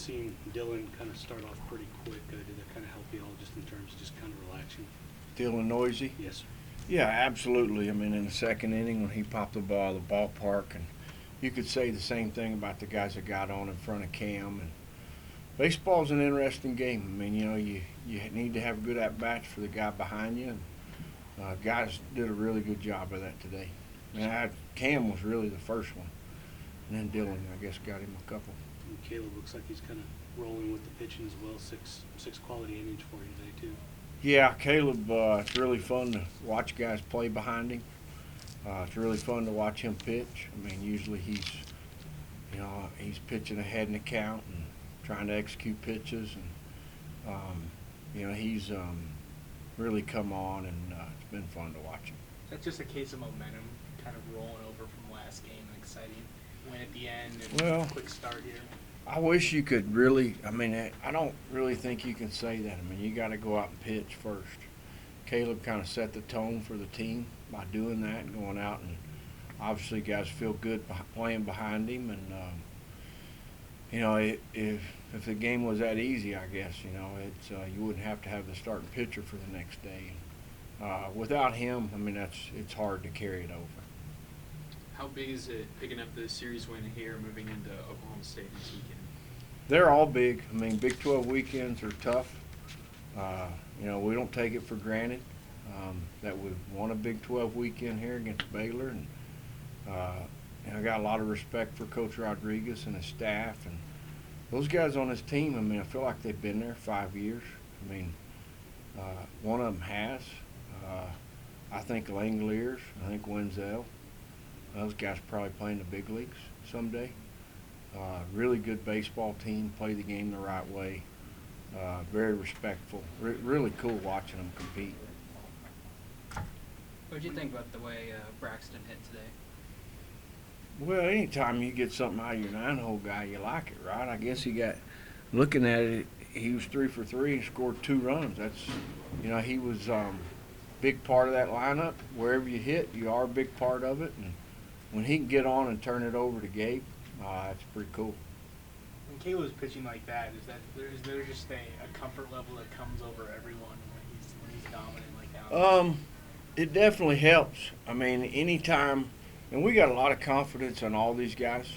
seeing Dylan kind of start off pretty quick, did that kind of help you all just in terms of just kind of relaxing? Dylan Noisy? Yes, sir. Yeah, absolutely. I mean, in the second inning when he popped the ball out of the ballpark, and you could say the same thing about the guys that got on in front of Cam. And baseball's an interesting game. I mean, you need to have good at bats for the guy behind you. And guys did a really good job of that today. Cam was really the first one, and then Dylan, I guess, got him a couple. And Caleb looks like he's kind of rolling with the pitching as well. Six quality innings for you today too. Yeah, Caleb, it's really fun to watch guys play behind him. It's really fun to watch him pitch. I mean, usually he's pitching ahead in the count and trying to execute pitches, and he's really come on, and it's been fun to watch him. That's just a case of momentum, kind of rolling over from last game, an exciting win at the end, and a quick start here. I wish you could really. I mean, I don't really think you can say that. I mean, you got to go out and pitch first. Caleb kind of set the tone for the team by doing that and going out, and obviously guys feel good playing behind him. And if the game was that easy, I guess it's you wouldn't have to have the starting pitcher for the next day. Without him, I mean it's hard to carry it over. How big is it picking up the series win here, moving into Oklahoma State this weekend? They're all big. I mean, Big 12 weekends are tough. We don't take it for granted that we won a Big 12 weekend here against Baylor. And I got a lot of respect for Coach Rodriguez and his staff. And those guys on his team, I mean, I feel like they've been there 5 years. I mean, one of them has. I think Langoliers, I think Wenzel. Those guys probably playing the big leagues someday. Really good baseball team, play the game the right way. Very respectful. Really cool watching them compete. What did you think about the way Braxton hit today? Well, anytime you get something out of your 9-hole guy, you like it, right? I guess looking at it, he was 3 for 3 and scored 2 runs. That's, he was big part of that lineup. Wherever you hit, you are a big part of it. And when he can get on and turn it over to Gabe, that's pretty cool. When Caleb's pitching like that, is there just a comfort level that comes over everyone when he's dominant like that? It definitely helps. I mean, anytime, and we got a lot of confidence in all these guys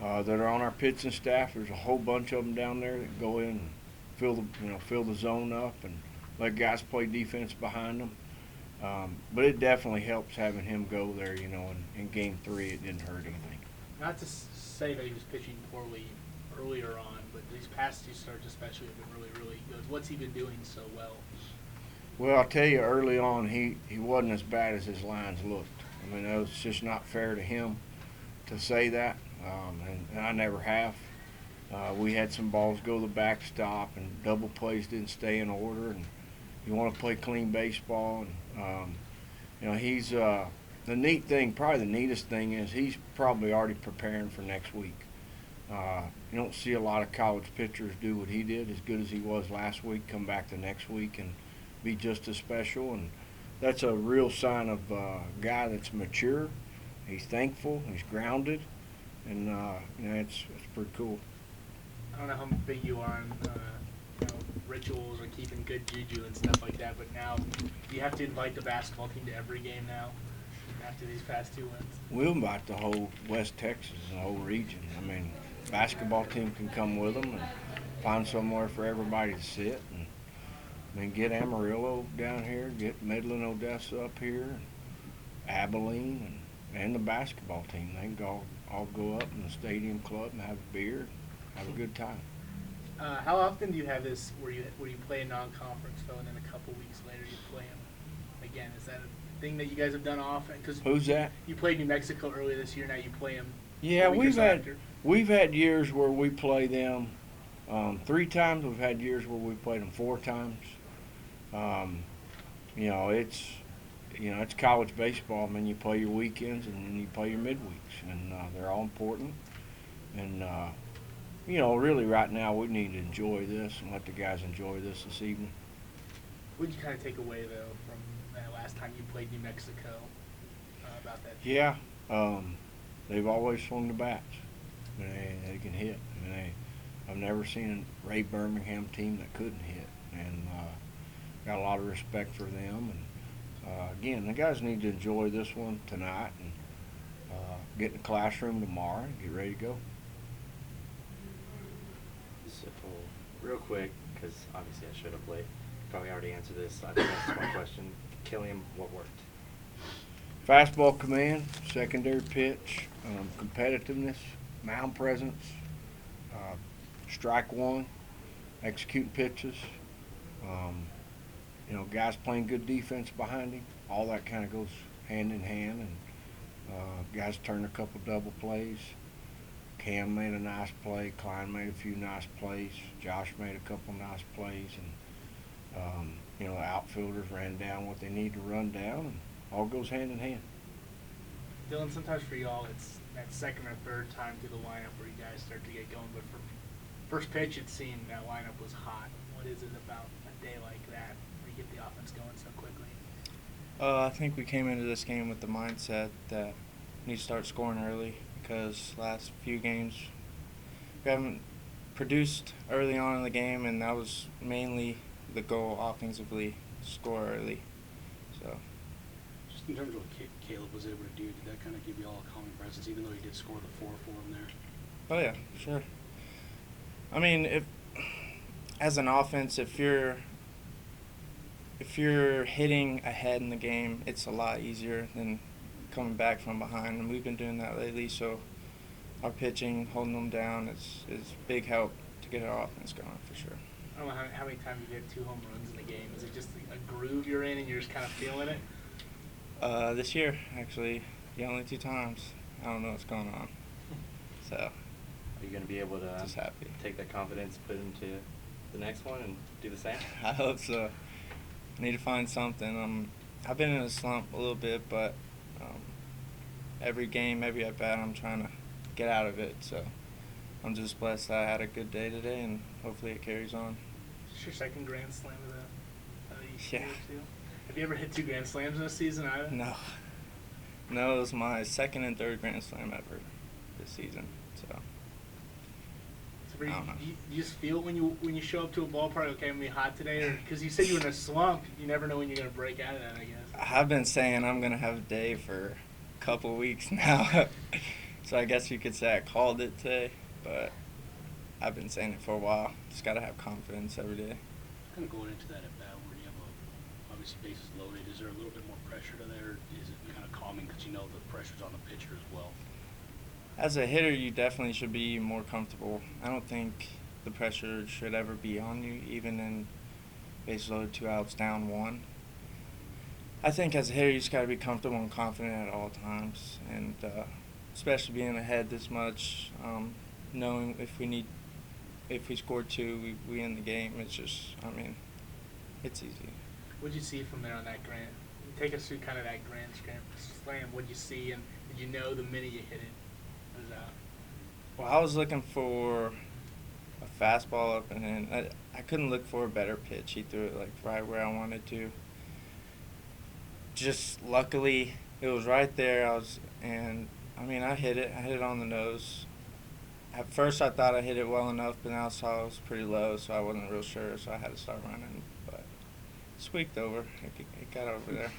that are on our pitching staff. There's a whole bunch of them down there that go in and fill the zone up and let guys play defense behind them. But it definitely helps having him go there. In Game 3, it didn't hurt anything. Not to say that he was pitching poorly earlier on, but these past 2 starts especially have been really, really good. What's he been doing so well? Well, I'll tell you, early on, he wasn't as bad as his lines looked. I mean, it's just not fair to him to say that, and I never have. We had some balls go the backstop, and double plays didn't stay in order, and you want to play clean baseball. And, he's the neat thing, probably the neatest thing is he's probably already preparing for next week. You don't see a lot of college pitchers do what he did, as good as he was last week, come back the next week and be just as special. And that's a real sign of a guy that's mature. He's thankful, he's grounded, and it's pretty cool. I don't know how big you are on rituals or keeping good juju and stuff like that, but now you have to invite the basketball team to every game now after these past 2 wins. We'll invite the whole West Texas and the whole region. I mean, basketball team can come with them and find somewhere for everybody to sit. And get Amarillo down here, get Midland, Odessa up here, Abilene, and the basketball team. They can all go up in the stadium club and have a beer, have a good time. How often do you have this where you play a non-conference though, and then a couple weeks later you play them again? Is that a thing that you guys have done often? Cause who's that? You played New Mexico earlier this year. Now you play them. Yeah, we've had years where we play them 3 times. We've had years where we played them 4 times. It's college baseball. I mean, you play your weekends and then you play your midweeks, and they're all important. And really right now we need to enjoy this and let the guys enjoy this evening. What did you kind of take away though from that last time you played New Mexico about that? Yeah, they've always swung the bats. They can hit. I mean, I've never seen a Ray Birmingham team that couldn't hit, and got a lot of respect for them. And again, the guys need to enjoy this one tonight and get in the classroom tomorrow and get ready to go. So, real quick, because obviously I showed up late. Probably already answered this. I think that's my question. Killian, what worked? Fastball command, secondary pitch, competitiveness, mound presence, strike one, executing pitches, guys playing good defense behind him. All that kind of goes hand in hand, and guys turned a couple double plays. Cam made a nice play. Klein made a few nice plays. Josh made a couple nice plays, and the outfielders ran down what they need to run down, and all goes hand in hand. Dylan, sometimes for y'all, it's that second or third time through the lineup where you guys start to get going. But for first pitch, it seemed that lineup was hot. What is it about a day like that where you get the offense going so quickly? I think we came into this game with the mindset that we need to start scoring early, because last few games we haven't produced early on in the game, and that was mainly the goal offensively, score early. So. Just in terms of what Caleb was able to do, did that kind of give you all a calming presence, even though he did score the 4 for him there? Oh yeah, sure. I mean, as an offense, if you're hitting ahead in the game, it's a lot easier than coming back from behind, and we've been doing that lately. So our pitching, holding them down, is big help to get our offense going for sure. I don't know how many times you get 2 home runs in the game. Is it just a groove you're in and you're just kind of feeling it? This year, actually, the only 2 times. I don't know what's going on. So. Are you going to be able to just happy. Take that confidence, put it into the next one, and do the same? I hope so. I need to find something. I've been in a slump a little bit, but every game, every at bat, I'm trying to get out of it. So I'm just blessed that I had a good day today, and hopefully it carries on. Is this your second Grand Slam of the Yeah. year? Have you ever hit 2 Grand Slams in a season either? No, it was my second and third Grand Slam ever this season. So. Do you just feel when you show up to a ballpark, okay, I'm going to be hot today? Or because you said you were in a slump, you never know when you're going to break out of that, I guess. I've been saying I'm going to have a day for a couple of weeks now. So I guess you could say I called it today, but I've been saying it for a while. Just got to have confidence every day. Kind of going into that at bat where you have obviously bases loaded, is there a little bit more pressure to there? Is it kind of calming because you know the pressure's on the pitcher as well? As a hitter, you definitely should be more comfortable. I don't think the pressure should ever be on you, even in bases loaded, 2 outs, down 1. I think as a hitter, you just got to be comfortable and confident at all times, and especially being ahead this much, knowing if we score 2, we win the game. It's just, it's easy. What did you see from there on that grand? Take us through kind of that grand slam. What did you see, and did you know the minute you hit it? Well, I was looking for a fastball up and in. I couldn't look for a better pitch. He threw it right where I wanted to. Just luckily, it was right there. I hit it. I hit it on the nose. At first, I thought I hit it well enough, but now I saw it was pretty low, so I wasn't real sure. So I had to start running, but it squeaked over. It got over there.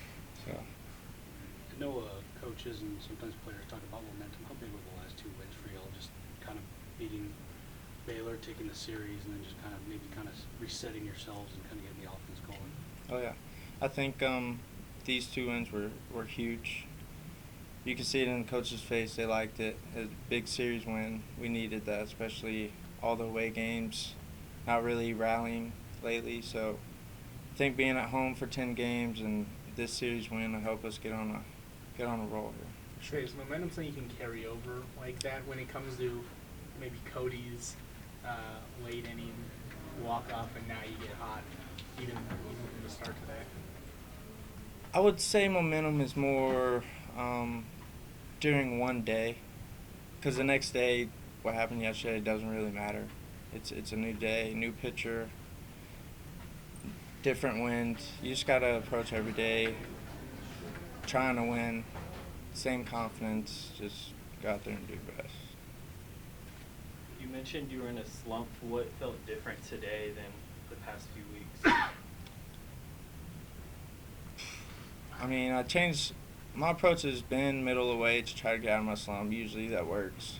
So. I know coaches and sometimes players talk about momentum. How big were the last 2 wins for y'all? Just kind of beating Baylor, taking the series, and then just kind of resetting yourselves and kind of getting the offense going. Oh yeah, I think these 2 wins were huge. You can see it in the coach's face. They liked it. A big series win. We needed that, especially all the away games. Not really rallying lately, so I think being at home for 10 games and this series win will help us get on a roll here. Sure. Is momentum something you can carry over like that when it comes to maybe Cody's late inning walk-off and now you get hot, even from the start today? I would say momentum is more during one day, because the next day, what happened yesterday doesn't really matter. It's a new day, new pitcher, different wind. You just got to approach every day trying to win, same confidence, just go out there and do your best. You mentioned you were in a slump. What felt different today than the past few weeks? I mean, I changed. My approach has been middle away to try to get out of my slump. Usually that works.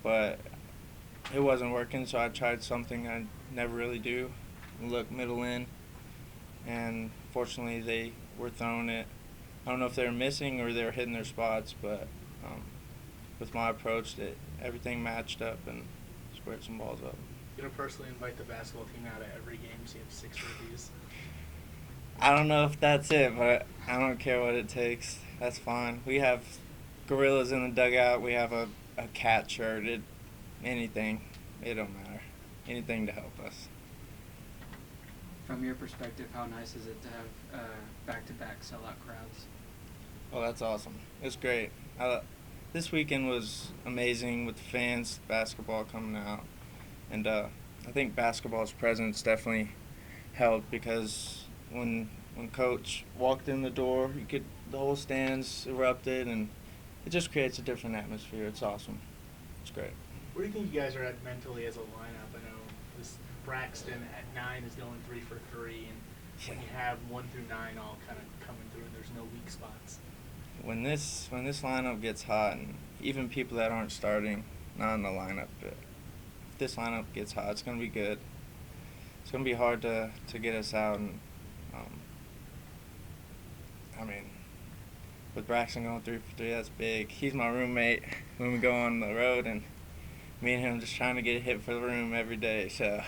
But it wasn't working, so I tried something I never really do. Look middle in. And fortunately, they were throwing it. I don't know if they were missing or they were hitting their spots, but with my approach, everything matched up and squared some balls up. You gonna personally invite the basketball team out at every game so you have 6 reviews? I don't know if that's it, but I don't care what it takes. That's fine. We have gorillas in the dugout. We have a cat shirt. Anything. It don't matter. Anything to help us. From your perspective, how nice is it to have back-to-back sellout crowds? Oh, that's awesome. It's great. This weekend was amazing with the fans, basketball coming out. And I think basketball's presence definitely helped because when Coach walked in the door, the whole stands erupted, and it just creates a different atmosphere. It's awesome. It's great. Where do you think you guys are at mentally as a lineup? I know this Braxton at 9 is going 3 for 3, and when you have 1 through 9 all kind of coming through, and there's no weak spots. When this lineup gets hot, and even people that aren't starting, not in the lineup, but if this lineup gets hot, it's going to be good. It's going to be hard to get us out, and I mean, with Braxton going 3 for 3, that's big. He's my roommate when we go on the road, and me and him just trying to get a hit for the room every day, so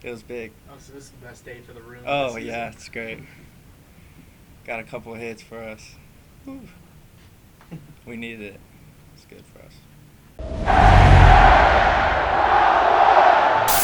it was big. Oh, so this is the best day for the room. Oh, this yeah, season. it's great. Got a couple of hits for us. Whew. We needed it. It's good for us.